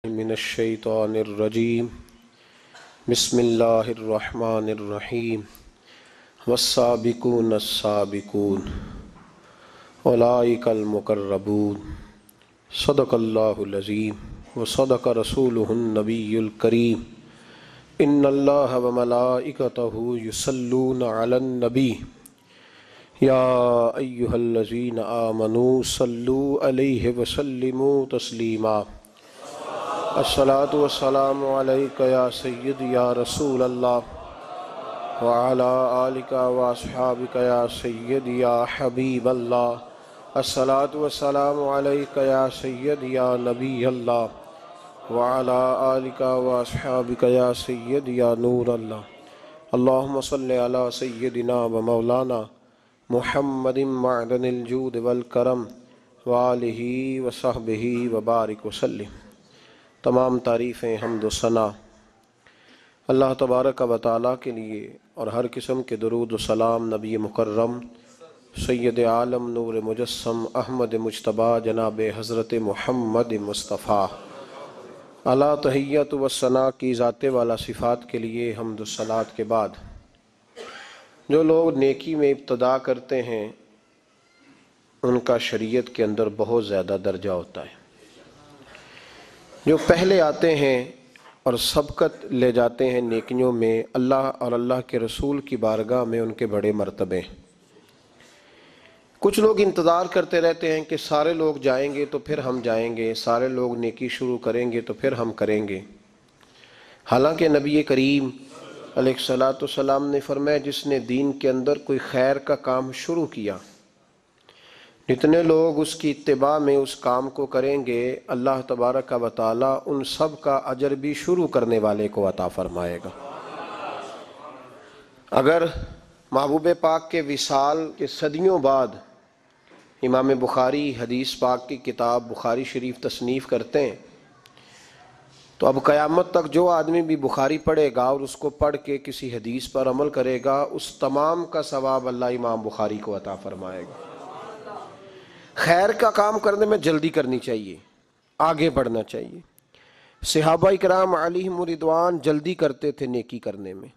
من الشیطان الرجیم بسم اللہ الرحمن الرحیم والسابقون السابقون اولئک المقربون صدق اللہ العظیم وصدق رسولہ النبی الکریم ان اللہ وملائکتہ یصلون علی النبی یا ایہا الذین آمنوا صلوا علیہ وسلموا تسلیما الصلاۃ والسلام علیک یا سید یا رسول اللہ وعلی آلک واصحابک یا سید یا حبیب اللہ الصلاۃ والسلام علیک یا سید یا نبی اللہ وعلی آلک واصحابک یا سید یا نور اللہ اللہم صلی علی سیدنا و مولانا محمد معدن الجود والکرم وآلہ وصحبہ وبارک وسلم۔ تمام تعریفیں حمد و ثنا اللہ تبارک و تعالیٰ کے لیے اور ہر قسم کے درود و سلام نبی مکرم سید عالم نور مجسم احمد مجتبیٰ جناب حضرت محمد مصطفیٰ اعلیٰ تحیت و ثنا کی ذات والا صفات کے لیے حمد و صلات کے بعد جو لوگ نیکی میں ابتدا کرتے ہیں ان کا شریعت کے اندر بہت زیادہ درجہ ہوتا ہے۔ جو پہلے آتے ہیں اور سبقت لے جاتے ہیں نیکیوں میں، اللہ اور اللہ کے رسول کی بارگاہ میں ان کے بڑے مرتبے ہیں۔ کچھ لوگ انتظار کرتے رہتے ہیں کہ سارے لوگ جائیں گے تو پھر ہم جائیں گے، سارے لوگ نیکی شروع کریں گے تو پھر ہم کریں گے۔ حالانکہ نبی کریم علیہ الصلوۃ والسلام نے فرمایا جس نے دین کے اندر کوئی خیر کا کام شروع کیا، جتنے لوگ اس کی اتباع میں اس کام کو کریں گے، اللہ تبارک و تعالیٰ ان سب کا اجر بھی شروع کرنے والے کو عطا فرمائے گا۔ اگر محبوب پاک کے وصال کے صدیوں بعد امام بخاری حدیث پاک کی کتاب بخاری شریف تصنیف کرتے ہیں تو اب قیامت تک جو آدمی بھی بخاری پڑھے گا اور اس کو پڑھ کے کسی حدیث پر عمل کرے گا، اس تمام کا ثواب اللہ امام بخاری کو عطا فرمائے گا۔ خیر کا کام کرنے میں جلدی کرنی چاہیے، آگے بڑھنا چاہیے۔ صحابہ اکرام علیہم رضوان جلدی کرتے تھے نیکی کرنے میں،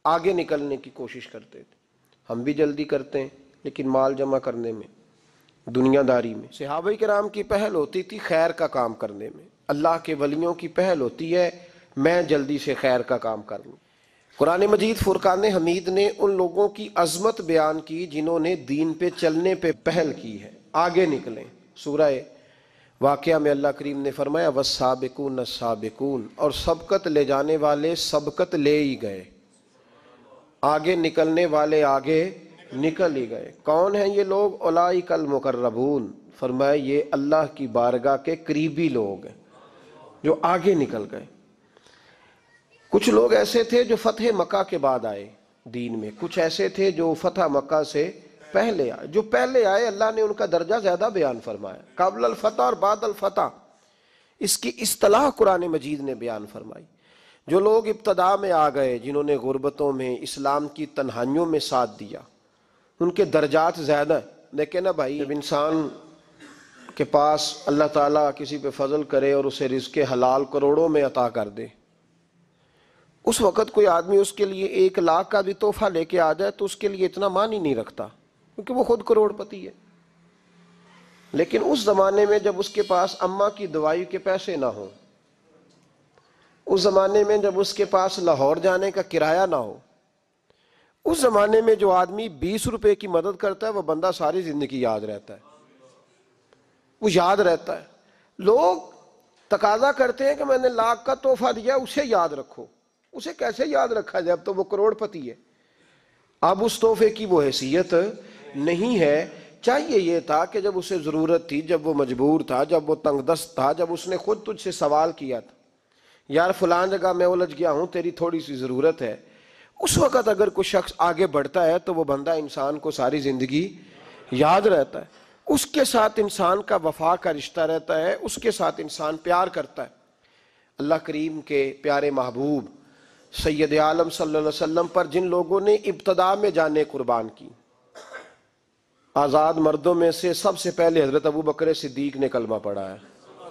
آگے نکلنے کی کوشش کرتے تھے۔ ہم بھی جلدی کرتے ہیں لیکن مال جمع کرنے میں، دنیا داری میں۔ صحابہ اکرام کی پہل ہوتی تھی خیر کا کام کرنے میں، اللہ کے ولیوں کی پہل ہوتی ہے میں جلدی سے خیر کا کام کر لوں۔ قرآن مجید فرقان حمید نے ان لوگوں کی عظمت بیان کی جنہوں نے دین پہ چلنے پہ پہل کی ہے، آگے نکلیں۔ سورہ واقعہ میں اللہ کریم نے فرمایا والسابقون السابقون، اور سبقت لے جانے والے سبقت لے ہی گئے، آگے نکلنے والے آگے نکل ہی گئے۔ کون ہیں یہ لوگ؟ اولئک المقربون، فرمایا یہ اللہ کی بارگاہ کے قریبی لوگ ہیں جو آگے نکل گئے۔ کچھ لوگ ایسے تھے جو فتح مکہ کے بعد آئے دین میں، کچھ ایسے تھے جو فتح مکہ سے پہلے آئے۔ جو پہلے آئے اللہ نے ان کا درجہ زیادہ بیان فرمایا، قبل الفتح اور بعد الفتح، اس کی اصطلاح قرآن مجید نے بیان فرمائی۔ جو لوگ ابتدا میں آ گئے، جنہوں نے غربتوں میں اسلام کی تنہائیوں میں ساتھ دیا، ان کے درجات زیادہ ہیں۔ دیکھیں نا بھائی، جب انسان کے پاس اللہ تعالیٰ کسی پہ فضل کرے اور اسے رزق حلال کروڑوں میں عطا کر دے، اس وقت کوئی آدمی اس کے لیے 1 لاکھ کا بھی تحفہ لے کے آ جائے تو اس کے لیے اتنا معنی نہیں رکھتا، کیونکہ وہ خود کروڑ پتی ہے۔ لیکن اس زمانے میں جب اس کے پاس اماں کی دوائی کے پیسے نہ ہوں، اس زمانے میں جب اس کے پاس لاہور جانے کا کرایہ نہ ہو، اس زمانے میں جو آدمی 20 روپے کی مدد کرتا ہے وہ بندہ ساری زندگی یاد رہتا ہے، وہ یاد رہتا ہے۔ لوگ تقاضا کرتے ہیں کہ میں نے 1 لاکھ کا تحفہ دیا، اسے یاد رکھو۔ اسے کیسے یاد رکھا جائے؟ اب تو وہ کروڑ پتی ہے، اب اس تحفے کی وہ حیثیت نہیں ہے۔ چاہیے یہ تھا کہ جب اسے ضرورت تھی، جب وہ مجبور تھا، جب وہ تنگ دست تھا، جب اس نے خود تجھ سے سوال کیا تھا یار فلان جگہ میں الجھ گیا ہوں، تیری تھوڑی سی ضرورت ہے، اس وقت اگر کوئی شخص آگے بڑھتا ہے تو وہ بندہ انسان کو ساری زندگی یاد رہتا ہے، اس کے ساتھ انسان کا وفا کا رشتہ رہتا ہے، اس کے ساتھ انسان پیار کرتا ہے۔ اللہ کریم کے پیارے محبوب سید عالم صلی اللہ علیہ وسلم پر جن لوگوں نے ابتدا میں جانیں قربان کی، آزاد مردوں میں سے سب سے پہلے حضرت ابو بکر صدیق نے کلمہ پڑھا ہے۔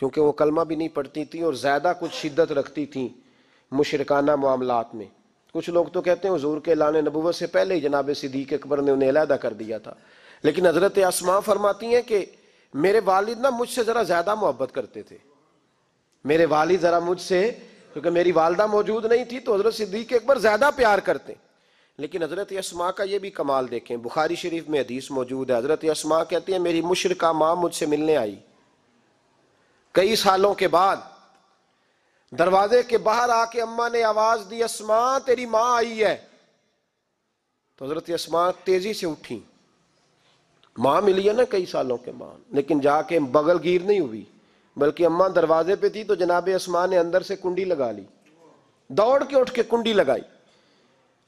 چونکہ وہ کلمہ بھی نہیں پڑھتی تھیں اور زیادہ کچھ شدت رکھتی تھیں مشرکانہ معاملات میں۔ کچھ لوگ تو کہتے ہیں حضور کے اعلان نبوت سے پہلے ہی جناب صدیق اکبر نے انہیں علیحدہ کر دیا تھا، لیکن حضرت اسماء فرماتی ہیں کہ میرے والد نا مجھ سے ذرا زیادہ محبت کرتے تھے، میرے والد ذرا مجھ سے، کیونکہ میری والدہ موجود نہیں تھی تو حضرت صدیق اکبر زیادہ پیار کرتے۔ لیکن حضرت اسماء کا یہ بھی کمال دیکھیں، بخاری شریف میں حدیث موجود ہے، حضرت اسماء کہتی ہیں میری مشرکہ ماں مجھ سے ملنے آئی کئی سالوں کے بعد، دروازے کے باہر آ کے اماں نے آواز دی اسماء تیری ماں آئی ہے، تو حضرت اسماء تیزی سے اٹھی، ماں ملی ہے نا کئی سالوں کے بعد، لیکن جا کے بغل گیر نہیں ہوئی، بلکہ اماں دروازے پہ تھی تو جناب اسماء نے اندر سے کنڈی لگا لی، دوڑ کے اٹھ کے کنڈی لگائی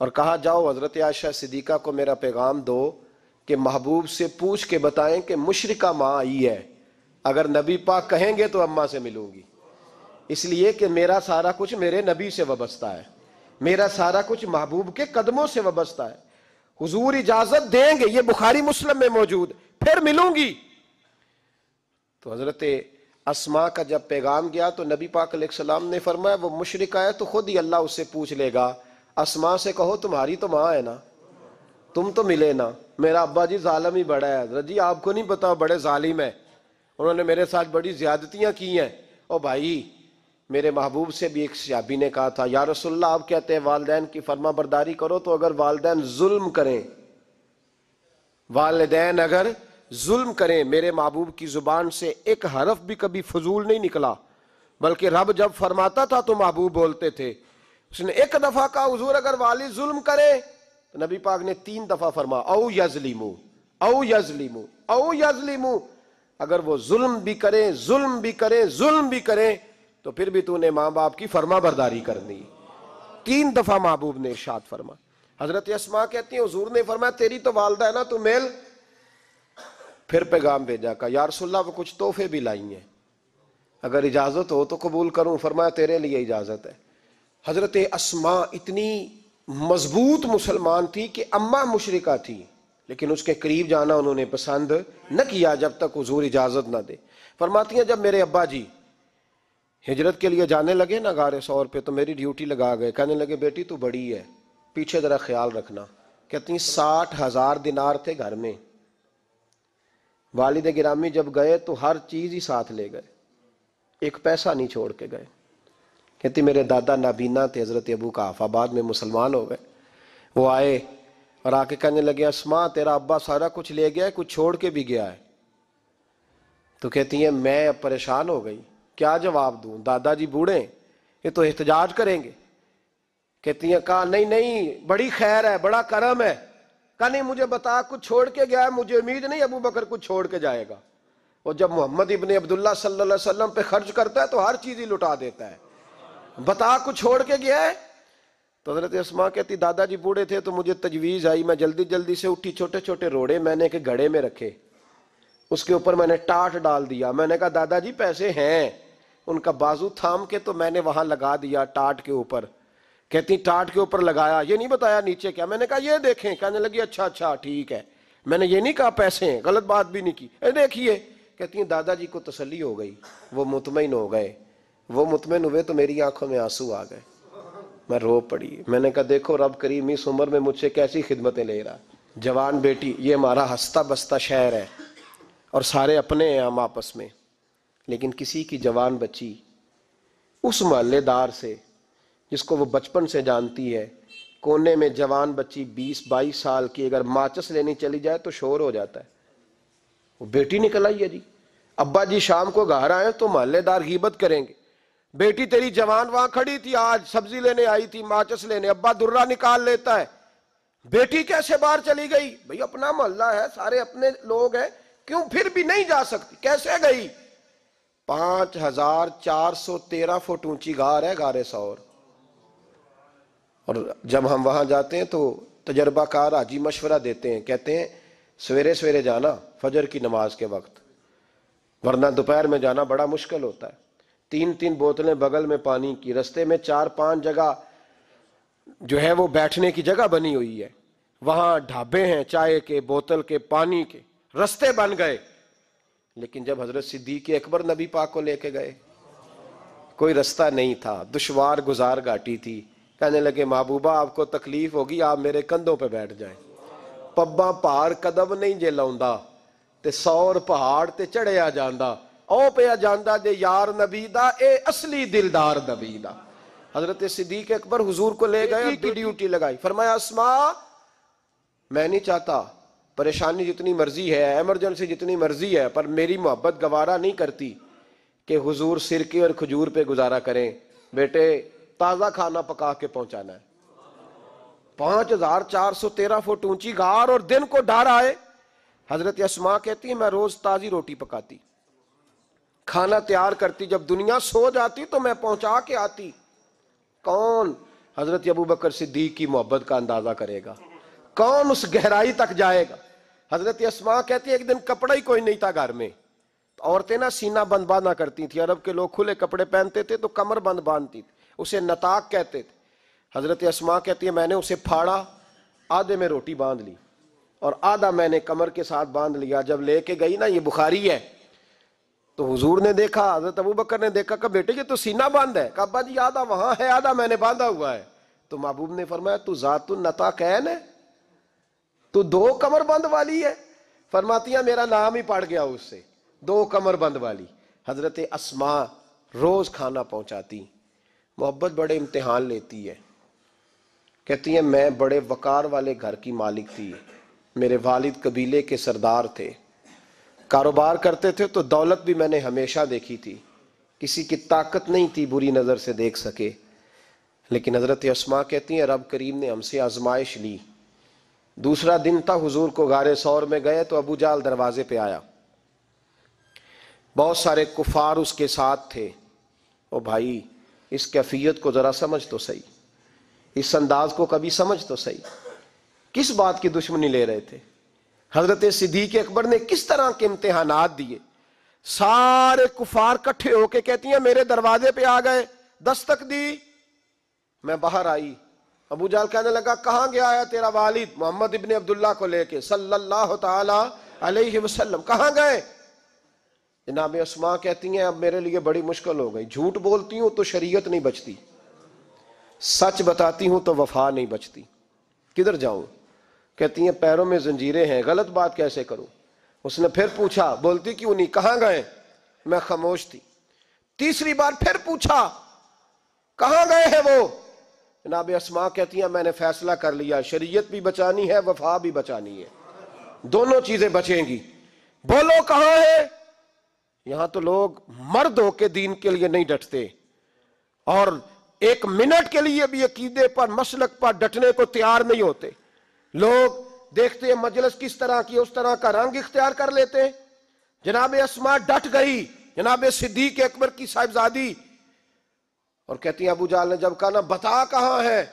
اور کہا جاؤ حضرت عائشہ صدیقہ کو میرا پیغام دو کہ محبوب سے پوچھ کے بتائیں کہ مشرکہ ماں آئی ہے، اگر نبی پاک کہیں گے تو اماں سے ملوں گی، اس لیے کہ میرا سارا کچھ میرے نبی سے وابستہ ہے، میرا سارا کچھ محبوب کے قدموں سے وابستہ ہے، حضور اجازت دیں گے، یہ بخاری مسلم میں موجود، پھر ملوں گی۔ تو حضرت اسماء کا جب پیغام گیا تو نبی پاک علیہ السلام نے فرمایا وہ مشرکہ ہے تو خود ہی اللہ اس سے پوچھ لے گا، اسماء سے کہو تمہاری تو ماں ہے نا، تم تو ملے نا، میرا ابا جی ظالم ہی بڑا ہے، حضرت جی آپ کو نہیں پتا بڑے ظالم ہیں، انہوں نے میرے ساتھ بڑی زیادتیاں کی ہیں۔ او بھائی، میرے محبوب سے بھی ایک صحابی نے کہا تھا یا رسول اللہ آپ کہتے ہیں والدین کی فرما برداری کرو، تو اگر والدین ظلم کریں، والدین اگر ظلم کریں، میرے محبوب کی زبان سے ایک حرف بھی کبھی فضول نہیں نکلا، بلکہ رب جب فرماتا تھا تو محبوب بولتے تھے۔ اس نے ایک دفعہ کہا حضور اگر والد ظلم کرے، تو نبی پاک نے 3 دفعہ فرما او یظلمو او یظلمو او یظلمو، اگر وہ ظلم بھی کریں ظلم بھی کریں ظلم بھی کریں تو پھر بھی تو نے ماں باپ کی فرما برداری کرنی۔ 3 دفعہ محبوب نے ارشاد فرما۔ حضرت اسماء کہتی ہیں حضور نے فرمایا تیری تو والدہ ہے نا تو میل، پھر پیغام بھیجا کہ یا رسول اللہ وہ کچھ تحفے بھی لائی ہیں، اگر اجازت ہو تو قبول کروں، فرمایا تیرے لیے اجازت ہے۔ حضرت اسماء اتنی مضبوط مسلمان تھی کہ اماں مشرکہ تھی، لیکن اس کے قریب جانا انہوں نے پسند نہ کیا جب تک حضور اجازت نہ دے۔ فرماتی ہیں جب میرے ابا جی ہجرت کے لیے جانے لگے نا غار ثور پہ تو میری ڈیوٹی لگا گئے، کہنے لگے بیٹی تو بڑی ہے پیچھے ذرا خیال رکھنا۔ کہتی ہیں 60,000 دینار تھے گھر میں، والد گرامی جب گئے تو ہر چیز ہی ساتھ لے گئے، ایک پیسہ نہیں چھوڑ کے گئے۔ کہتی میرے دادا نابینا تھے حضرت ابو قحافہ، بعد میں مسلمان ہو گئے، وہ آئے اور آ کے کہنے لگے اسماء تیرا ابا سارا کچھ لے گیا ہے، کچھ چھوڑ کے بھی گیا ہے۔ تو کہتی ہیں میں پریشان ہو گئی، کیا جواب دوں، دادا جی بوڑھے ہیں، یہ تو احتجاج کریں گے۔ کہتی ہیں کہا نہیں نہیں بڑی خیر ہے، بڑا کرم ہے، کہا نہیں مجھے بتا کچھ چھوڑ کے گیا ہے، مجھے امید نہیں ابو بکر کچھ چھوڑ کے جائے گا، اور جب محمد ابن عبداللہ صلی اللہ علیہ وسلم پہ خرچ کرتا ہے تو ہر چیز ہی لٹا دیتا ہے، بتا کچھ چھوڑ کے گیا ہے۔ تو حضرت اسماء کہتی دادا جی بوڑھے تھے تو مجھے تجویز آئی، میں جلدی جلدی سے اٹھی، چھوٹے چھوٹے روڑے میں نے ایک گھڑے میں رکھے، اس کے اوپر میں نے ٹاٹ ڈال دیا، میں نے کہا دادا جی پیسے ہیں، ان کا بازو تھام کے تو میں نے وہاں لگا دیا ٹاٹ کے اوپر۔ کہتی ٹاٹ کے اوپر لگایا، یہ نہیں بتایا نیچے کیا، میں نے کہا یہ دیکھیں، کہنے لگی اچھا اچھا ٹھیک ہے، میں نے یہ نہیں کہا پیسے ہیں، غلط بات بھی نہیں کی، دیکھیے۔ کہتی ہیں دادا جی کو تسلی ہو گئی، وہ مطمئن ہو گئے، وہ مطمئن ہوئے تو میری آنکھوں میں آنسو آ گئے، میں رو پڑی، میں نے کہا دیکھو رب کریم اس عمر میں مجھ سے کیسی خدمتیں لے رہا۔ جوان بیٹی، یہ ہمارا ہنستا بستا شہر ہے اور سارے اپنے ہیں ہم آپس میں، لیکن کسی کی جوان بچی اس محلے دار سے جس کو وہ بچپن سے جانتی ہے، کونے میں جوان بچی 20-22 سال کی اگر ماچس لینی چلی جائے تو شور ہو جاتا ہے، وہ بیٹی نکل آئی ہے جی، ابا جی شام کو گھر آئے تو محلے دار غیبت کریں گے، بیٹی تیری جوان وہاں کھڑی تھی آج سبزی لینے آئی تھی ماچس لینے، ابا درہ نکال لیتا ہے، بیٹی کیسے باہر چلی گئی؟ بھئی اپنا محلہ ہے، سارے اپنے لوگ ہیں، کیوں پھر بھی نہیں جا سکتی؟ کیسے گئی؟ 5413 فٹ اونچی غار ہے غار ثور، اور جب ہم وہاں جاتے ہیں تو تجربہ کار حاجی مشورہ دیتے ہیں، کہتے ہیں سویرے سویرے جانا فجر کی نماز کے وقت، ورنہ دوپہر میں جانا بڑا مشکل ہوتا ہے۔ 3 بوتلیں بغل میں پانی کی، رستے میں 4-5 جگہ جو ہے وہ بیٹھنے کی جگہ بنی ہوئی ہے، وہاں ڈھابے ہیں چائے کے، بوتل کے، پانی کے، رستے بن گئے، لیکن جب حضرت صدیق اکبر نبی پاک کو لے کے گئے، کوئی رستہ نہیں تھا، دشوار گزار گھاٹی تھی، کہنے لگے محبوبہ آپ کو تکلیف ہوگی، آپ میرے کندھوں پہ بیٹھ جائیں، پباں پہاڑ قدم نہیں جے لاؤندا تے 100 پہاڑ تے چڑھیا جاندا، او پیا جاندا جے یار نبی دا، اے اصلی دلدار نبی دا۔ حضرت صدیق اکبر حضور کو لے گئے اور ڈیوٹی لگائی، فرمایا اسماء میں نہیں چاہتا، پریشانی جتنی مرضی ہے، ایمرجنسی جتنی مرضی ہے، پر میری محبت گوارا نہیں کرتی کہ حضور سرکے اور کھجور پہ گزارا کریں، بیٹے تازہ کھانا پکا کے پہنچانا ہے۔ 5413 فٹ اونچی غار اور دن کو ڈر آئے، حضرت اسماء کہتی ہے میں روز تازی روٹی پکاتی، کھانا تیار کرتی، جب دنیا سو جاتی تو میں پہنچا کے آتی۔ کون حضرت ابوبکر صدیق کی محبت کا اندازہ کرے گا؟ کون اس گہرائی تک جائے گا؟ حضرت اسماء کہتی ہے ایک دن کپڑا ہی کوئی نہیں تھا گھر میں، عورتیں نا سینہ بند باندھا کرتی تھی، عرب کے لوگ کھلے کپڑے پہنتے تھے تو کمر بند باندھتی تھی، اسے نطاق کہتے تھے۔ حضرت اسماء کہتی ہے میں نے اسے پھاڑا، آدھے میں روٹی باندھ لی اور آدھا میں نے کمر کے ساتھ باندھ لیا، جب لے کے گئی نا، یہ بخاری ہے، تو حضور نے دیکھا، حضرت ابوبکر نے دیکھا کہ بیٹے یہ تو سینہ باندھ ہے، کہا ابا جی آدھا وہاں ہے آدھا میں نے باندھا ہوا ہے، تو محبوب نے فرمایا تو ذات النطاقین ہے، تو 2 کمر بند والی ہے؟ فرماتی ہیں میرا نام ہی پڑ گیا اس سے، 2 کمر بند والی۔ حضرت اسماء روز کھانا پہنچاتی، محبت بڑے امتحان لیتی ہے، کہتی ہیں میں بڑے وقار والے گھر کی مالک تھی، میرے والد قبیلے کے سردار تھے، کاروبار کرتے تھے تو دولت بھی میں نے ہمیشہ دیکھی تھی، کسی کی طاقت نہیں تھی بری نظر سے دیکھ سکے، لیکن حضرت اسماء کہتی ہیں رب کریم نے ہم سے آزمائش لی۔ دوسرا دن تھا، حضور کو غار ثور میں گئے تو ابو جہل دروازے پہ آیا، بہت سارے کفار اس کے ساتھ تھے۔ او بھائی اس کیفیت کو ذرا سمجھ تو صحیح، اس انداز کو کبھی سمجھ تو صحیح، کس بات کی دشمنی لے رہے تھے؟ حضرت صدیق اکبر نے کس طرح کے امتحانات دیے؟ سارے کفار کٹھے ہو کے کہتی ہیں میرے دروازے پہ آ گئے، دستک دی، میں باہر آئی، ابو جہل کہنے لگا کہاں گیا ہے تیرا والد محمد ابن عبداللہ کو لے کے صلی اللہ تعالی علیہ وسلم، کہاں گئے؟ جناب اسماء کہتی ہیں اب میرے لیے بڑی مشکل ہو گئی، جھوٹ بولتی ہوں تو شریعت نہیں بچتی، سچ بتاتی ہوں تو وفا نہیں بچتی، کدھر جاؤں؟ کہتی ہیں پیروں میں زنجیریں ہیں، غلط بات کیسے کروں؟ اس نے پھر پوچھا بولتی کیوں نہیں، کہاں گئے؟ میں خاموش تھی۔ تیسری بار پھر پوچھا کہاں گئے ہیں وہ؟ جناب اسماء کہتی ہیں میں نے فیصلہ کر لیا، شریعت بھی بچانی ہے وفا بھی بچانی ہے، دونوں چیزیں بچیں گی، بولو کہاں ہے؟ یہاں تو لوگ مرد ہو کے دین کے لیے نہیں ڈٹتے، اور 1 منٹ کے لیے بھی عقیدے پر مسلک پر ڈٹنے کو تیار نہیں ہوتے۔ لوگ دیکھتے ہیں مجلس کس طرح کی، اس طرح کا رنگ اختیار کر لیتے ہیں۔ جناب اسماء ڈٹ گئی، جناب صدیق اکبر کی صاحبزادی، اور کہتی ہیں ابو جہل نے جب کہا نا بتا کہاں ہے،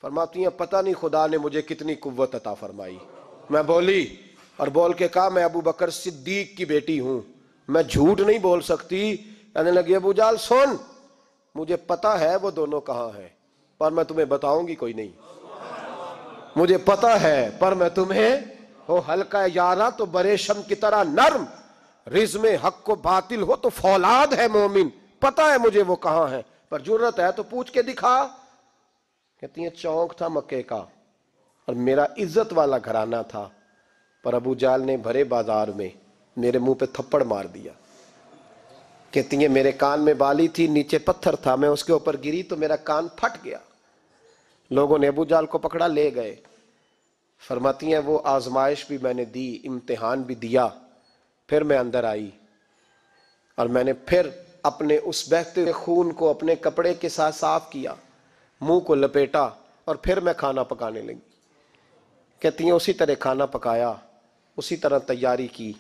فرماتی ہیں پتہ نہیں خدا نے مجھے کتنی قوت عطا فرمائی، میں بولی اور بول کے کہا میں ابو بکر صدیق کی بیٹی ہوں، میں جھوٹ نہیں بول سکتی۔ کہنے لگی ابو جہل سن، مجھے پتا ہے وہ دونوں کہاں ہیں، پر میں تمہیں بتاؤں گی کوئی نہیں، مجھے پتا ہے پر میں تمہیں، ہو ہلکا یارا تو بریشم کی طرح نرم، رزم حق کو باطل ہو تو فولاد ہے مومن، پتا ہے مجھے وہ کہاں ہے، پر جرت ہے تو پوچھ کے دکھا۔ کہتی ہیں چونک تھا مکے کا اور میرا عزت والا گھرانہ تھا، پر ابو جہل نے بھرے بازار میں میرے منہ پہ تھپڑ مار دیا۔ کہتی ہیں میرے کان میں بالی تھی، نیچے پتھر تھا، میں اس کے اوپر گری تو میرا کان پھٹ گیا، لوگوں نے ابو جہل کو پکڑا لے گئے۔ فرماتی ہیں وہ آزمائش بھی میں نے دی، امتحان بھی دیا، پھر میں اندر آئی اور میں نے پھر اپنے اس بہتے ہوئے خون کو اپنے کپڑے کے ساتھ صاف کیا، منہ کو لپیٹا اور پھر میں کھانا پکانے لگی۔ کہتی ہیں اسی طرح کھانا پکایا، اسی طرح تیاری کی۔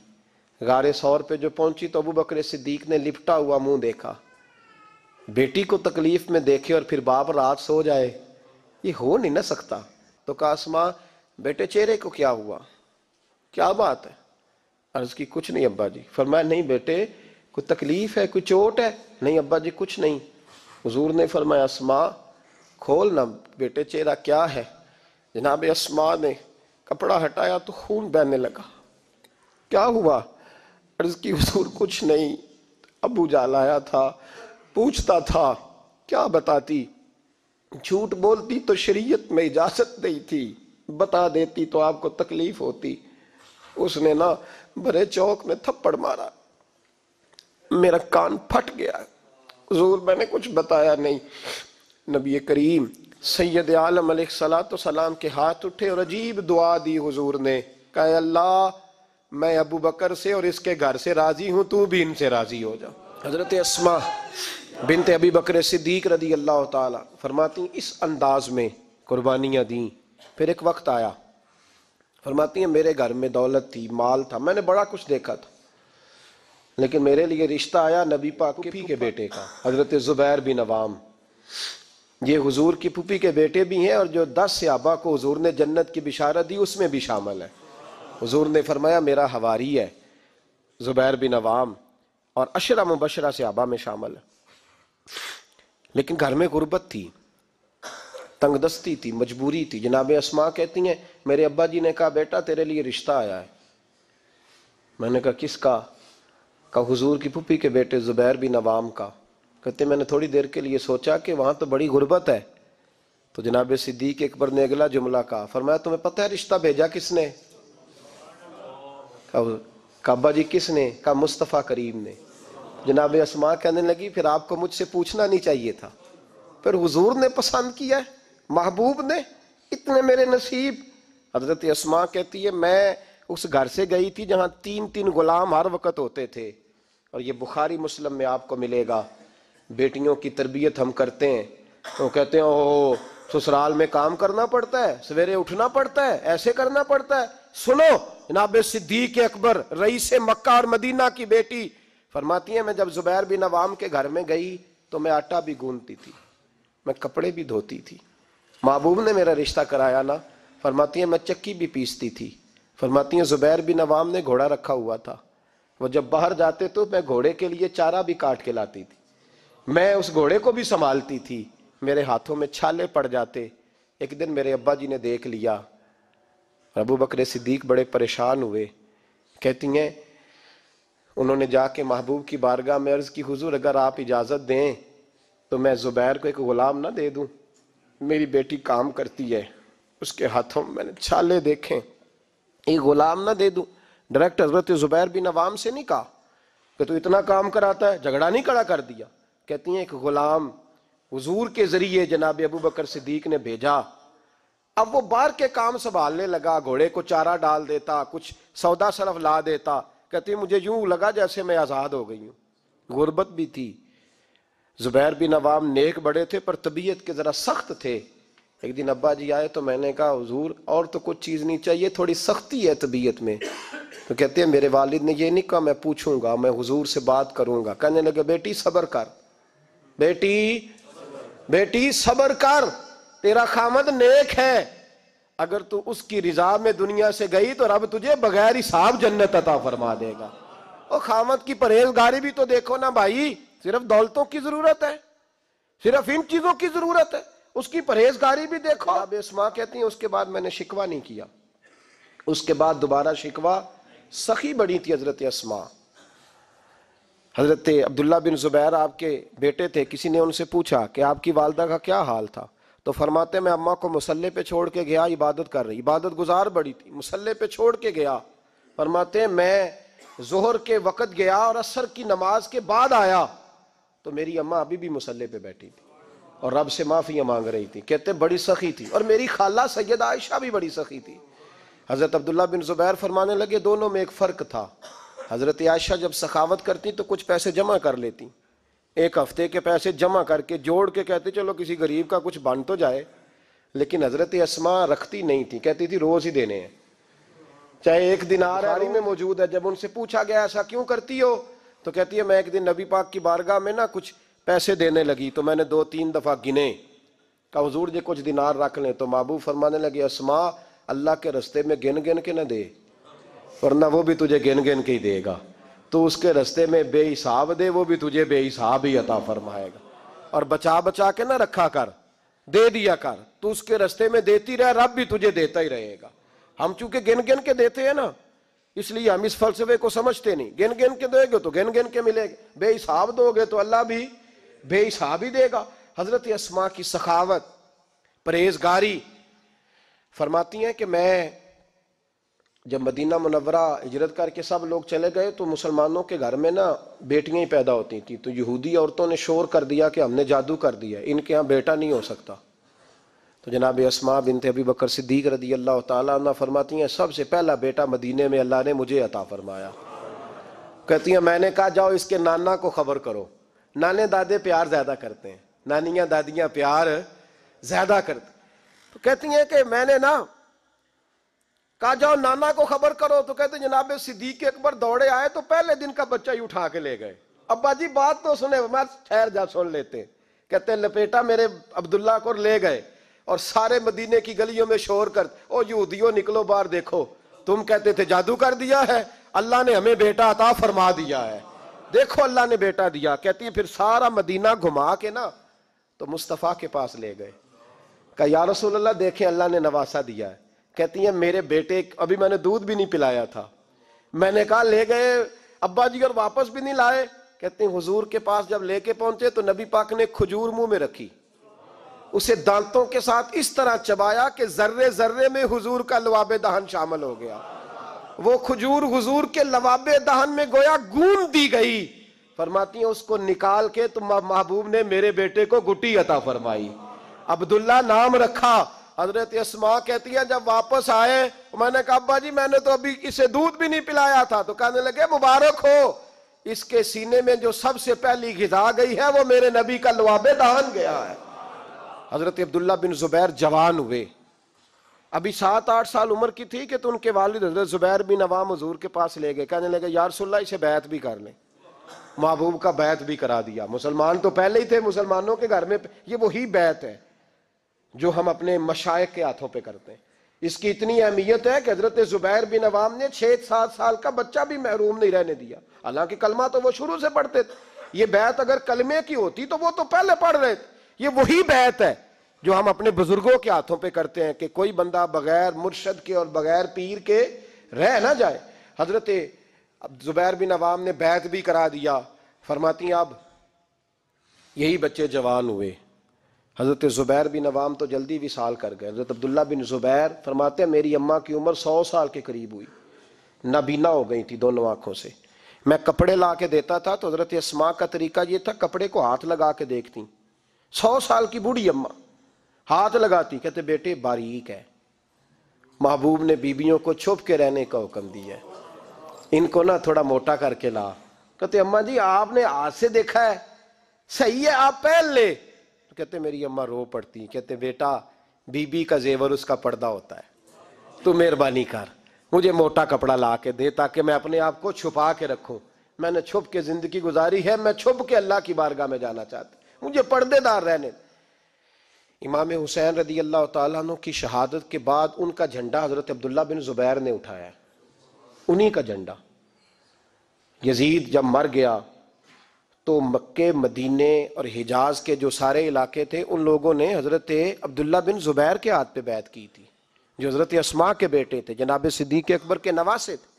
غار ثور پہ جو پہنچی تو ابو بکر صدیق نے لپٹا ہوا منہ دیکھا، بیٹی کو تکلیف میں دیکھے اور پھر باپ رات سو جائے، یہ ہو نہیں نہ سکتا۔ تو کہا اسماء بیٹے چہرے کو کیا ہوا، کیا بات ہے؟ عرض کی کچھ نہیں ابا جی۔ فرمایا نہیں بیٹے کوئی تکلیف ہے، کوئی چوٹ ہے؟ نہیں ابا جی کچھ نہیں۔ حضور نے فرمایا اسماء کھول نہ بیٹے چہرہ کیا ہے؟ جناب اسماء نے کپڑا ہٹایا تو خون بہنے لگا۔ کیا ہوا؟ عرض کی حضور کچھ نہیں، ابو جال آیا تھا، پوچھتا تھا کیا بتاتی، جھوٹ بولتی تو شریعت میں اجازت نہیں تھی، بتا دیتی تو آپ کو تکلیف ہوتی۔ اس نے نا بڑے چوک میں تھپڑ مارا، میرا کان پھٹ گیا۔ حضور میں نے کچھ بتایا نہیں۔ نبی کریم سید عالم علیہ الصلوۃ والسلام کے ہاتھ اٹھے اور عجیب دعا دی حضور نے، کہا اے اللہ میں ابو بکر سے اور اس کے گھر سے راضی ہوں، تو بھی ان سے راضی ہو جا۔ حضرت اسماء بنت ابی بکر صدیق رضی اللہ تعالی فرماتی ہیں اس انداز میں قربانیاں دیں۔ پھر ایک وقت آیا، فرماتی ہیں میرے گھر میں دولت تھی، مال تھا، میں نے بڑا کچھ دیکھا تھا، لیکن میرے لیے رشتہ آیا نبی پاک کے پھوپھی کے بیٹے کا، حضرت زبیر بن عوام۔ یہ حضور کی پھوپھی کے بیٹے بھی ہیں، اور جو 10 صحابہ کو حضور نے جنت کی بشارت دی اس میں بھی شامل ہے۔ حضور نے فرمایا میرا حواری ہے زبیر بن عوام، اور 10 مبشرہ صحابہ میں شامل ہے۔ لیکن گھر میں غربت تھی، تنگ دستی تھی، مجبوری تھی۔ جناب اسماء کہتی ہیں میرے ابا جی نے کہا بیٹا تیرے لیے رشتہ آیا ہے۔ میں نے کہا کس کا؟ کہا حضور کی پھوپھی کے بیٹے زبیر بن عوام کا۔ کہتے میں نے تھوڑی دیر کے لیے سوچا کہ وہاں تو بڑی غربت ہے، تو جناب صدیق اکبر نے اگلا جملہ کہا، فرمایا تمہیں پتہ ہے رشتہ بھیجا کس نے؟ کہا ابا جی کس نے؟ کہا مصطفیٰ کریم نے۔ جناب اسماء کہنے لگی پھر آپ کو مجھ سے پوچھنا نہیں چاہیے تھا، پھر حضور نے پسند کیا ہے، محبوب نے، اتنے میرے نصیب۔ حضرت اسماء کہتی ہے میں اس گھر سے گئی تھی جہاں 3 غلام ہر وقت ہوتے تھے، اور یہ بخاری مسلم میں آپ کو ملے گا۔ بیٹیوں کی تربیت ہم کرتے ہیں تو کہتے ہیں اوہ سسرال میں کام کرنا پڑتا ہے، سویرے اٹھنا پڑتا ہے، ایسے کرنا پڑتا ہے۔ سنو جناب صدیق اکبر رئیس مکہ اور مدینہ کی بیٹی فرماتی ہیں میں جب زبیر بن عوام کے گھر میں گئی تو میں آٹا بھی گوندتی تھی، میں کپڑے بھی دھوتی تھی۔ محبوب نے میرا رشتہ کرایا نا، فرماتی ہیں میں چکی بھی پیستی تھی۔ فرماتی ہیں زبیر بن عوام نے گھوڑا رکھا ہوا تھا، وہ جب باہر جاتے تو میں گھوڑے کے لیے چارہ بھی کاٹ کے لاتی تھی، میں اس گھوڑے کو بھی سنبھالتی تھی، میرے ہاتھوں میں چھالے پڑ جاتے۔ ایک دن میرے ابا جی نے دیکھ لیا، ابو بکر صدیق بڑے پریشان ہوئے۔ کہتی ہیں انہوں نے جا کے محبوب کی بارگاہ میں عرض کی حضور اگر آپ اجازت دیں تو میں زبیر کو ایک غلام نہ دے دوں، میری بیٹی کام کرتی ہے، اس کے ہاتھوں میں نے چھالے دیکھیں، ایک غلام نہ دے دوں؟ ڈائریکٹ حضرت زبیر بن عوام سے نہیں کہا کہ تو اتنا کام کراتا ہے، جھگڑا نہیں کھڑا کر دیا۔ کہتی ہیں ایک غلام حضور کے ذریعے جناب ابو بکر صدیق نے بھیجا، اب وہ باہر کے کام سنبھالنے لگا، گھوڑے کو چارہ ڈال دیتا، کچھ سودا صرف لا دیتا۔ کہتی مجھے یوں لگا جیسے میں آزاد ہو گئی ہوں۔ غربت بھی تھی، زبیر بن عوام نیک بڑے تھے پر طبیعت کے ذرا سخت تھے۔ ایک دن ابا جی آئے تو میں نے کہا حضور اور تو کچھ چیز نہیں چاہیے، تھوڑی سختی ہے طبیعت میں۔ تو کہتے ہیں میرے والد نے یہ نہیں کہا میں پوچھوں گا، میں حضور سے بات کروں گا۔ کہنے لگے بیٹی صبر کر، بیٹی صبر کر، تیرا خامد نیک ہے، اگر تو اس کی رضا میں دنیا سے گئی تو رب تجھے بغیر حساب جنت عطا فرما دے گا۔ اور خامد کی پرہیزگاری بھی تو دیکھو نا بھائی، صرف دولتوں کی ضرورت ہے، صرف ان چیزوں کی ضرورت ہے، اس کی پرہیزگاری بھی دیکھو۔ اب اسماء کہتی ہیں اس کے بعد میں نے شکوہ نہیں کیا، اس کے بعد دوبارہ شکوہ، سخی بڑی تھی حضرت اسماء۔ حضرت عبداللہ بن زبیر آپ کے بیٹے تھے، کسی نے ان سے پوچھا کہ آپ کی والدہ کا کیا حال تھا، تو فرماتے میں اماں کو مصلی پہ چھوڑ کے گیا، عبادت کر رہی، عبادت گزار بڑی تھی، مصلی پہ چھوڑ کے گیا۔ فرماتے ہیں میں ظہر کے وقت گیا اور عصر کی نماز کے بعد آیا تو میری اماں ابھی بھی مصلی پہ بیٹھی تھی اور رب سے معافیاں مانگ رہی تھی۔ کہتے بڑی سخی تھی، اور میری خالہ سیدہ عائشہ بھی بڑی سخی تھی۔ حضرت عبداللہ بن زبیر فرمانے لگے دونوں میں ایک فرق تھا، حضرت عائشہ جب سخاوت کرتی تو کچھ پیسے جمع کر لیتی، ایک ہفتے کے پیسے جمع کر کے جوڑ کے کہتے چلو کسی غریب کا کچھ بن تو جائے، لیکن حضرت اسماء رکھتی نہیں تھی، کہتی تھی روز ہی دینے ہیں، چاہے ایک دینار بخاری میں موجود ہے۔ جب ان سے پوچھا گیا ایسا کیوں کرتی ہو تو کہتی ہے میں ایک دن نبی پاک کی بارگاہ میں نا کچھ پیسے دینے لگی تو میں نے 2-3 دفعہ گنے، کہا حضور جی کچھ دینار رکھ لیں، تو محبوب فرمانے لگے اسماء اللہ کے رستے میں گن گن کے نہ دے، ورنہ وہ بھی تجھے گن گن کے ہی دے گا، تو اس کے رستے میں بے حساب دے، وہ بھی تجھے بے حساب ہی عطا فرمائے گا، اور بچا بچا کے نہ رکھا کر، دے دیا کر، تو اس کے رستے میں دیتی رہے، رب بھی تجھے دیتا ہی رہے گا۔ ہم چونکہ گن گن کے دیتے ہیں نا، اس لیے ہم اس فلسفے کو سمجھتے نہیں. گن گن کے دو گے تو گن گن کے ملے گا، بے حساب دو گے تو اللہ بھی بے حساب ہی دے گا. حضرت اسماء کی سخاوت، پرہیزگاری. فرماتی ہیں کہ میں جب مدینہ منورہ ہجرت کر کے سب لوگ چلے گئے تو مسلمانوں کے گھر میں نا بیٹیاں ہی پیدا ہوتی تھیں. تو یہودی عورتوں نے شور کر دیا کہ ہم نے جادو کر دیا، ان کے ہاں بیٹا نہیں ہو سکتا. تو جناب اسماء بنت ابی بکر صدیق رضی اللہ تعالیٰ عنہ فرماتی ہیں سب سے پہلا بیٹا مدینے میں اللہ نے مجھے عطا فرمایا. کہتی ہیں میں نے کہا جاؤ اس کے نانا کو خبر کرو. نانے دادے پیار زیادہ کرتے ہیں، نانیاں دادیاں پیار زیادہ کرتے. تو کہتی ہیں کہ میں نے نا کہا جاؤ نانا کو خبر کرو. تو کہتے ہیں جناب صدیق اکبر دوڑے آئے تو پہلے دن کا بچہ ہی اٹھا کے لے گئے. ابا جی بات تو سنے، میں ٹھہر جا سن لیتے. کہتے ہیں لپیٹا میرے عبداللہ کو لے گئے اور سارے مدینے کی گلیوں میں شور کر او یہودیوں نکلو باہر دیکھو، تم کہتے تھے جادو کر دیا ہے، اللہ نے ہمیں بیٹا عطا فرما دیا ہے، دیکھو اللہ نے بیٹا دیا. کہتی ہیں پھر سارا مدینہ گھما کے نا تو مصطفیٰ کے پاس لے گئے. کہا یا رسول اللہ دیکھیں اللہ نے نواسا دیا ہے. کہتی ہیں میرے بیٹے ابھی میں نے دودھ بھی نہیں پلایا تھا، میں نے کہا لے گئے ابا جی اور واپس بھی نہیں لائے. کہتے ہیں حضور کے پاس جب لے کے پہنچے تو نبی پاک نے کھجور منہ میں رکھی، اسے دانتوں کے ساتھ اس طرح چبایا کہ ذرے ذرے میں حضور کا لواب دہن شامل ہو گیا. وہ کھجور حضور کے لواب دہن میں گویا گون دی گئی. فرماتی ہیں اس کو نکال کے تو محبوب نے میرے بیٹے کو گٹی عطا فرمائی، عبداللہ نام رکھا. حضرت اسماء کہتی ہیں جب واپس آئے میں نے کہا ابا جی میں نے تو ابھی اسے دودھ بھی نہیں پلایا تھا. تو کہنے لگے مبارک ہو، اس کے سینے میں جو سب سے پہلی غذا گئی ہے وہ میرے نبی کا لواب دہن گیا ہے. حضرت عبداللہ بن زبیر جوان ہوئے، ابھی 7-8 سال عمر کی تھی کہ تو ان کے والد حضرت زبیر بن عوام حضور کے پاس لے گئے. کہنے لگے یا رسول اللہ اسے بیعت بھی کر لیں. محبوب کا بیعت بھی کرا دیا. مسلمان تو پہلے ہی تھے، مسلمانوں کے گھر میں یہ وہی بیعت ہے جو ہم اپنے مشائخ کے ہاتھوں پہ کرتے ہیں. اس کی اتنی اہمیت ہے کہ حضرت زبیر بن عوام نے 6-7 سال کا بچہ بھی محروم نہیں رہنے دیا. حالانکہ کلمہ تو وہ شروع سے پڑھتے تھے. یہ بیعت اگر کلمے کی ہوتی تو وہ تو پہلے پڑھ رہے تھے. یہ وہی بیعت ہے جو ہم اپنے بزرگوں کے ہاتھوں پہ کرتے ہیں کہ کوئی بندہ بغیر مرشد کے اور بغیر پیر کے رہ نہ جائے. حضرت زبیر بن عوام نے بیعت بھی کرا دیا. فرماتی ہیں اب یہی بچے جوان ہوئے. حضرت زبیر بن عوام تو جلدی وصال کر گئے. حضرت عبداللہ بن زبیر فرماتے ہیں میری اماں کی عمر 100 سال کے قریب ہوئی، نابینا ہو گئی تھی دونوں آنکھوں سے. میں کپڑے لا کے دیتا تھا تو حضرت اسماء کا طریقہ یہ تھا کپڑے کو ہاتھ لگا کے دیکھتی. 100 سال کی بوڑھی اماں ہاتھ لگاتی، کہتے بیٹے باریک ہے. محبوب نے بیبیوں کو چھپ کے رہنے کا حکم دیا ہے، ان کو نہ تھوڑا موٹا کر کے لا. کہتے اماں جی آپ نے ہاتھ سے دیکھا ہے، صحیح ہے آپ پہن لے. کہتے میری اماں رو پڑتی. کہتے بیٹا بی بی کا زیور اس کا پردہ ہوتا ہے، تو مہربانی کر مجھے موٹا کپڑا لا کے دے تاکہ میں اپنے آپ کو چھپا کے رکھوں. میں نے چھپ کے زندگی گزاری ہے، میں چھپ کے اللہ کی بارگاہ میں جانا چاہتا ہوں، مجھے پردے دار رہنے. امام حسین رضی اللہ تعالیٰ عنہ کی شہادت کے بعد ان کا جھنڈا حضرت عبداللہ بن زبیر نے اٹھایا ہے، انہی کا جھنڈا. یزید جب مر گیا تو مکے مدینے اور حجاز کے جو سارے علاقے تھے ان لوگوں نے حضرت عبداللہ بن زبیر کے ہاتھ پہ بیعت کی تھی، جو حضرت اسماء کے بیٹے تھے، جناب صدیق اکبر کے نواسے تھے.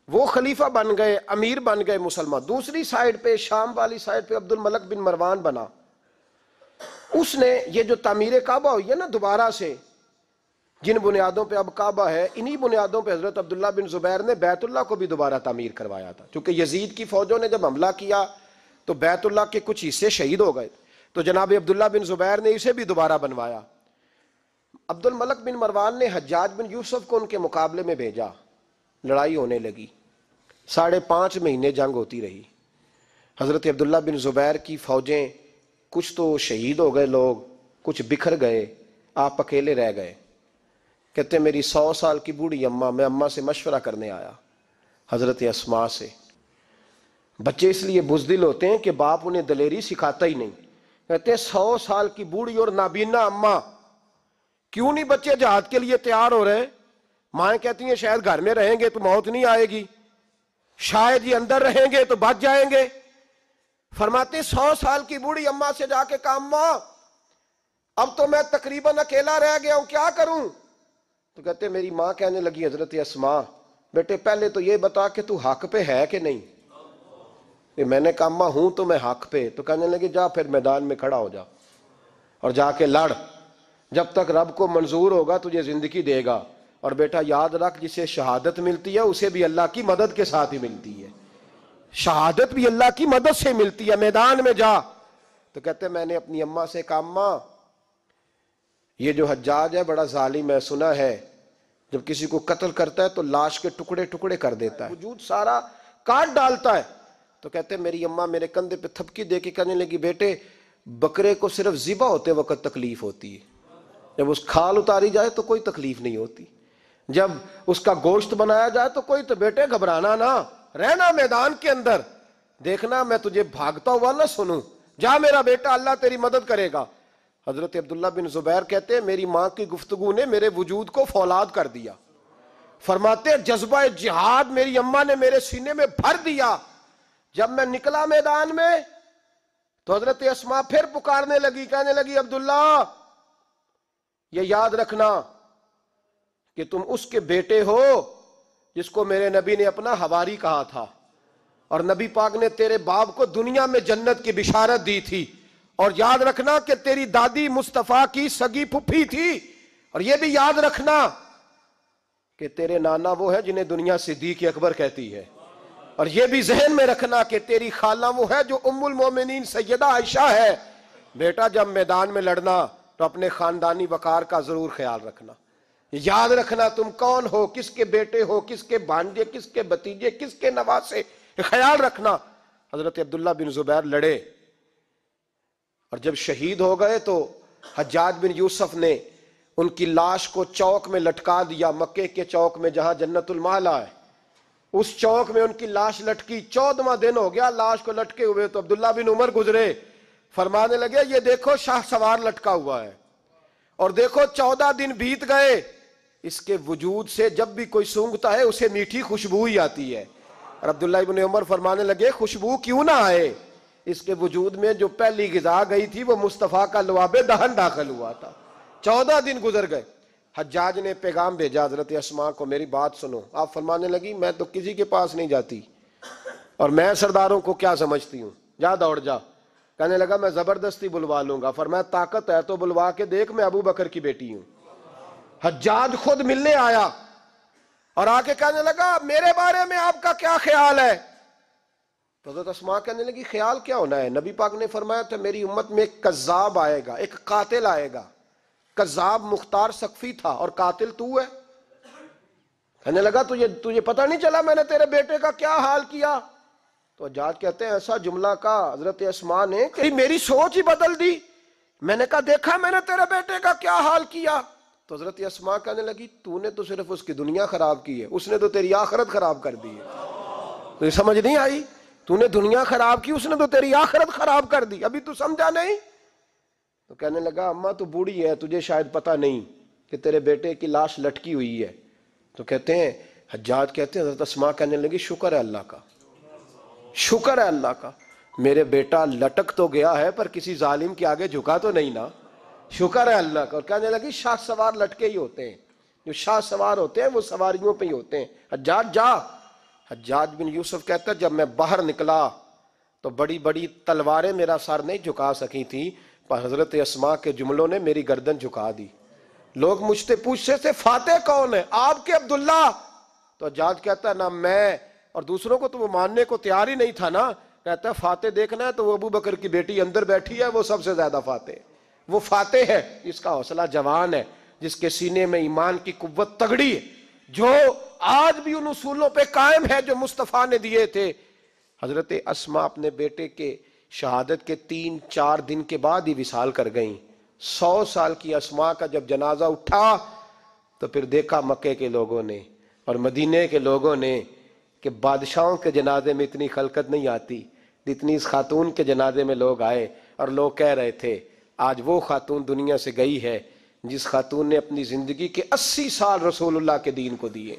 وہ خلیفہ بن گئے، امیر بن گئے مسلمان. دوسری سائیڈ پہ شام والی سائیڈ پہ عبد الملک بن مروان بنا. اس نے یہ جو تعمیر کعبہ ہوئی ہے نا دوبارہ سے، جن بنیادوں پہ اب کعبہ ہے، انہی بنیادوں پہ حضرت عبداللہ بن زبیر نے بیت اللہ کو بھی دوبارہ تعمیر کروایا تھا. چونکہ یزید کی فوجوں نے جب حملہ کیا تو بیت اللہ کے کچھ حصے شہید ہو گئے، تو جناب عبداللہ بن زبیر نے اسے بھی دوبارہ بنوایا. عبد الملک بن مروان نے حجاج بن یوسف کو ان کے مقابلے میں بھیجا. لڑائی ہونے لگی، 5.5 مہینے جنگ ہوتی رہی. حضرت عبداللہ بن زبیر کی فوجیں کچھ تو شہید ہو گئے لوگ، کچھ بکھر گئے، آپ اکیلے رہ گئے. کہتے میری 100 سال کی بوڑھی اماں، میں اماں سے مشورہ کرنے آیا، حضرت اسماء سے. بچے اس لیے بزدل ہوتے ہیں کہ باپ انہیں دلیری سکھاتا ہی نہیں. کہتے ہیں 100 سال کی بوڑھی اور نابینا اماں، کیوں نہیں بچے جہاد کے لیے تیار ہو رہے؟ مائیں کہتی ہیں شاید گھر میں رہیں گے تو موت نہیں آئے گی، شاید یہ اندر رہیں گے تو بچ جائیں گے. فرماتے 100 سال کی بوڑھی اماں سے جا کے کہا اماں اب تو میں تقریباً اکیلا رہ گیا ہوں، کیا کروں؟ تو کہتے میری ماں کہنے لگی حضرت اسماء بیٹے پہلے تو یہ بتا کہ تو حق پہ ہے کہ نہیں. میں نے کہا اماں ہوں تو میں حق پہ. تو کہنے لگی جا پھر میدان میں کھڑا ہو جا اور جا کے لڑ, جب تک رب کو منظور ہوگا تجھے زندگی دے گا. اور بیٹا یاد رکھ, جسے شہادت ملتی ہے اسے بھی اللہ کی مدد کے ساتھ ہی ملتی ہے. شہادت بھی اللہ کی مدد سے ملتی ہے. میدان میں جا. تو کہتے میں نے اپنی اماں سے کہا اماں یہ جو حجاج ہے بڑا ظالم ہے, سنا ہے جب کسی کو قتل کرتا ہے تو لاش کے ٹکڑے ٹکڑے کر دیتا ہے, وجود سارا کاٹ ڈالتا ہے. تو کہتے میری اماں میرے کندھے پہ تھپکی دے کے کہنے لگی بیٹے بکرے کو صرف ذبح ہوتے وقت تکلیف ہوتی ہے, جب اس کھال اتاری جائے تو کوئی تکلیف نہیں ہوتی, جب اس کا گوشت بنایا جائے تو کوئی. تو بیٹے گھبرانا نہ, رہنا میدان کے اندر, دیکھنا میں تجھے بھاگتا ہوا نہ سنوں. جا میرا بیٹا, اللہ تیری مدد کرے گا. حضرت عبداللہ بن زبیر کہتے ہیں میری ماں کی گفتگو نے میرے وجود کو فولاد کر دیا. فرماتے ہیں جذبہ جہاد میری اماں نے میرے سینے میں بھر دیا. جب میں نکلا میدان میں تو حضرت اسماء پھر پکارنے لگی, کہنے لگی عبداللہ یہ یاد رکھنا کہ تم اس کے بیٹے ہو جس کو میرے نبی نے اپنا حواری کہا تھا, اور نبی پاک نے تیرے باپ کو دنیا میں جنت کی بشارت دی تھی. اور یاد رکھنا کہ تیری دادی مصطفیٰ کی سگی پھپھی تھی. اور یہ بھی یاد رکھنا کہ تیرے نانا وہ ہے جنہیں دنیا صدیق اکبر کہتی ہے. اور یہ بھی ذہن میں رکھنا کہ تیری خالہ وہ ہے جو ام المومنین سیدہ عائشہ ہے. بیٹا جب میدان میں لڑنا تو اپنے خاندانی وقار کا ضرور خیال رکھنا. یاد رکھنا تم کون ہو, کس کے بیٹے ہو, کس کے بھانجے, کس کے بھتیجے, کس کے نواسے, خیال رکھنا. حضرت عبداللہ بن زبیر لڑے اور جب شہید ہو گئے تو حجاج بن یوسف نے ان کی لاش کو چوک میں لٹکا دیا. مکے کے چوک میں جہاں جنت المعلی ہے اس چوک میں ان کی لاش لٹکی. 14واں دن ہو گیا لاش کو لٹکے ہوئے. تو عبداللہ بن عمر گزرے, فرمانے لگے یہ دیکھو شاہ سوار لٹکا ہوا ہے, اور دیکھو 14 دن بیت گئے, اس کے وجود سے جب بھی کوئی سونگتا ہے اسے میٹھی خوشبو ہی آتی ہے. اور عبداللہ بن عمر فرمانے لگے خوشبو کیوں نہ آئے, اس کے وجود میں جو پہلی غذا گئی تھی وہ مصطفیٰ کا لعاب دہن داخل ہوا تھا. 14 دن گزر گئے. حجاج نے پیغام بھیجا حضرت اسماء کو, میری بات سنو. آپ فرمانے لگی میں تو کسی کے پاس نہیں جاتی, اور میں سرداروں کو کیا سمجھتی ہوں, جا دوڑ جا. کہنے لگا میں زبردستی بلوا لوں گا. فرمایا طاقت ہے تو بلوا کے دیکھ, میں ابو بکر کی بیٹی ہوں. حجاج خود ملنے آیا اور آ کے کہنے لگا میرے بارے میں آپ کا کیا خیال ہے. تو حضرت اسماء کہنے لگی خیال کیا ہونا ہے, نبی پاک نے فرمایا تھا میری امت میں ایک کذاب آئے گا, ایک قاتل آئے گا. کذاب مختار سقفی تھا اور قاتل تو ہے. کہنے لگا تجھے پتہ نہیں چلا میں نے تیرے بیٹے کا کیا حال کیا. تو حجاج کہتے ہیں ایسا جملہ کہا حضرت اسماء نے کہ میری سوچ ہی بدل دی. میں نے کہا دیکھا میں نے تیرے بیٹے کا کیا حال کیا. تو حضرت اسماء کہنے لگی تو نے تو صرف اس کی دنیا خراب کی ہے, اس نے تو تیری آخرت خراب کر دی ہے. تو سمجھ نہیں آئی, تو نے دنیا خراب کی, اس نے تو تیری آخرت خراب کر دی, ابھی تو سمجھا نہیں. تو کہنے لگا اماں تو بوڑھی ہے, تجھے شاید پتہ نہیں کہ تیرے بیٹے کی لاش لٹکی ہوئی ہے. تو کہتے ہیں حجاج کہتے ہیں حضرت اسماء کہنے لگی شکر ہے اللہ کا, شکر ہے اللہ کا, میرے بیٹا لٹک تو گیا ہے پر کسی ظالم کے آگے جھکا تو نہیں نا, شکر ہے اللہ کا. اور کہنے لگی شاہ سوار لٹکے ہی ہوتے ہیں, جو شاہ سوار ہوتے ہیں وہ سواریوں پہ ہی ہوتے ہیں. حجاج جا. حجاج بن یوسف کہتا ہے جب میں باہر نکلا تو بڑی بڑی تلواریں میرا سر نہیں جھکا سکی تھی, پر حضرت اسماء کے جملوں نے میری گردن جھکا دی. لوگ مجھ سے پوچھتے تھے فاتح کون ہے, آپ کے عبداللہ. تو حجاج کہتا ہے نہ میں, اور دوسروں کو تو وہ ماننے کو تیار ہی نہیں تھا نا. کہتا ہے فاتح دیکھنا ہے تو وہ ابو بکر کی بیٹی اندر بیٹھی ہے, وہ سب سے زیادہ فاتح, وہ فاتح ہے جس کا حوصلہ جوان ہے, جس کے سینے میں ایمان کی قوت تگڑی ہے, جو آج بھی ان اصولوں پہ قائم ہے جو مصطفیٰ نے دیے تھے. حضرت اسماء اپنے بیٹے کے شہادت کے 3-4 دن کے بعد ہی وصال کر گئیں. 100 سال کی اسماء کا جب جنازہ اٹھا تو پھر دیکھا مکے کے لوگوں نے اور مدینے کے لوگوں نے کہ بادشاہوں کے جنازے میں اتنی خلقت نہیں آتی جتنی اس خاتون کے جنازے میں لوگ آئے. اور لوگ کہہ رہے تھے آج وہ خاتون دنیا سے گئی ہے جس خاتون نے اپنی زندگی کے 80 سال رسول اللہ کے دین کو دیے.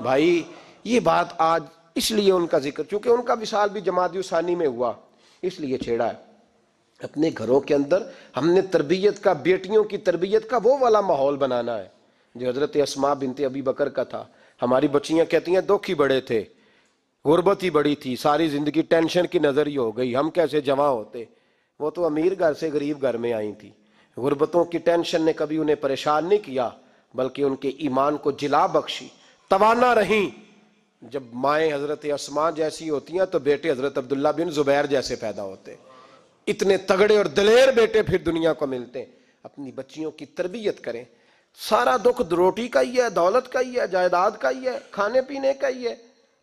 بھائی یہ بات آج اس لیے ان کا ذکر, چونکہ ان کا وصال بھی جمادی ثانی میں ہوا, اس لیے چھیڑا ہے. اپنے گھروں کے اندر ہم نے تربیت کا, بیٹیوں کی تربیت کا وہ والا ماحول بنانا ہے جو حضرت اسماء بنت ابی بکر کا تھا. ہماری بچیاں کہتی ہیں دکھ ہی بڑے تھے، غربت ہی بڑی تھی، ساری زندگی ٹینشن کی نظر ہی ہو گئی، ہم کیسے جوان ہوتے۔ وہ تو امیر گھر سے غریب گھر میں آئی تھی، غربتوں کی ٹینشن نے کبھی انہیں پریشان نہیں کیا، بلکہ ان کے ایمان کو جلا بخشی، توانا رہیں۔ جب مائیں حضرت اسماء جیسی ہوتی ہیں تو بیٹے حضرت عبداللہ بن زبیر جیسے پیدا ہوتے ہیں۔ اتنے تگڑے اور دلیر بیٹے پھر دنیا کو ملتے ہیں۔ اپنی بچیوں کی تربیت کریں۔ سارا دکھ روٹی کا ہی ہے، دولت کا ہی ہے، جائیداد کا ہی ہے، کھانے پینے کا ہی ہے،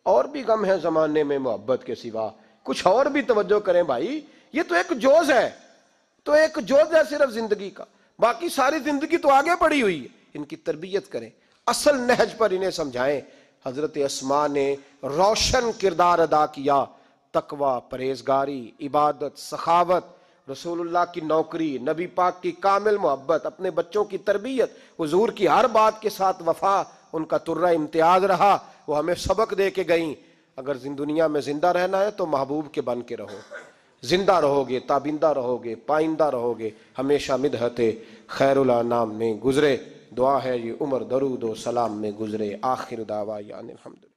اور بھی غم ہے زمانے میں محبت کے سوا، کچھ اور بھی توجہ کریں بھائی۔ یہ تو ایک جوز ہے، تو ایک جوز ہے صرف زندگی کا، باقی ساری زندگی تو آگے پڑی ہوئی ہے۔ ان کی تربیت کریں، اصل نہج پر انہیں سمجھائیں۔ حضرت اسماء نے روشن کردار ادا کیا، تقوی، پرہیزگاری، عبادت، سخاوت، رسول اللہ کی نوکری، نبی پاک کی کامل محبت، اپنے بچوں کی تربیت، حضور کی ہر بات کے ساتھ وفا ان کا ترہ امتیاز رہا۔ وہ ہمیں سبق دے کے گئیں، اگر دنیا میں زندہ رہنا ہے تو محبوب کے بن کے رہو، زندہ رہو گے، تابندہ رہو گے، پائندہ رہو گے، ہمیشہ مدحت خیر الانام میں گزرے۔ دعا ہے یہ عمر درود و سلام میں گزرے۔ آخر دعویٰ الحمدللہ۔